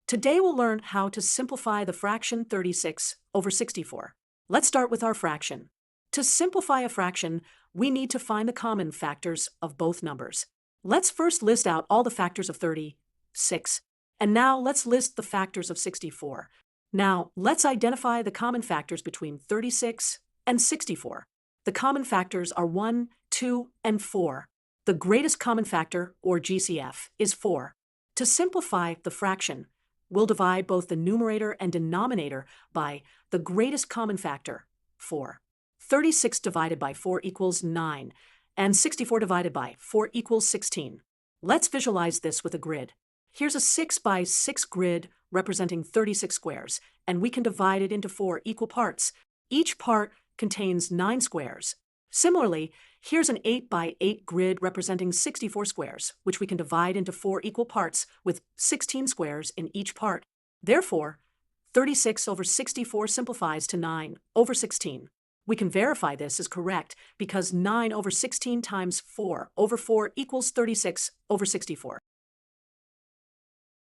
Today we'll learn how to simplify the fraction 36 over 64. Let's start with our fraction. To simplify a fraction, we need to find the common factors of both numbers. Let's first list out all the factors of 36, and now let's list the factors of 64. Now, let's identify the common factors between 36 and 64. The common factors are 1, 2, and 4. The greatest common factor, or GCF, is 4. To simplify the fraction, we'll divide both the numerator and denominator by the greatest common factor, 4. 36 divided by 4 equals 9, and 64 divided by 4 equals 16. Let's visualize this with a grid. Here's a 6 by 6 grid representing 36 squares, and we can divide it into 4 equal parts. Each part contains 9 squares. Similarly, here's an 8 by 8 grid representing 64 squares, which we can divide into 4 equal parts with 16 squares in each part. Therefore, 36 over 64 simplifies to 9 over 16. We can verify this is correct because 9 over 16 times 4 over 4 equals 36 over 64.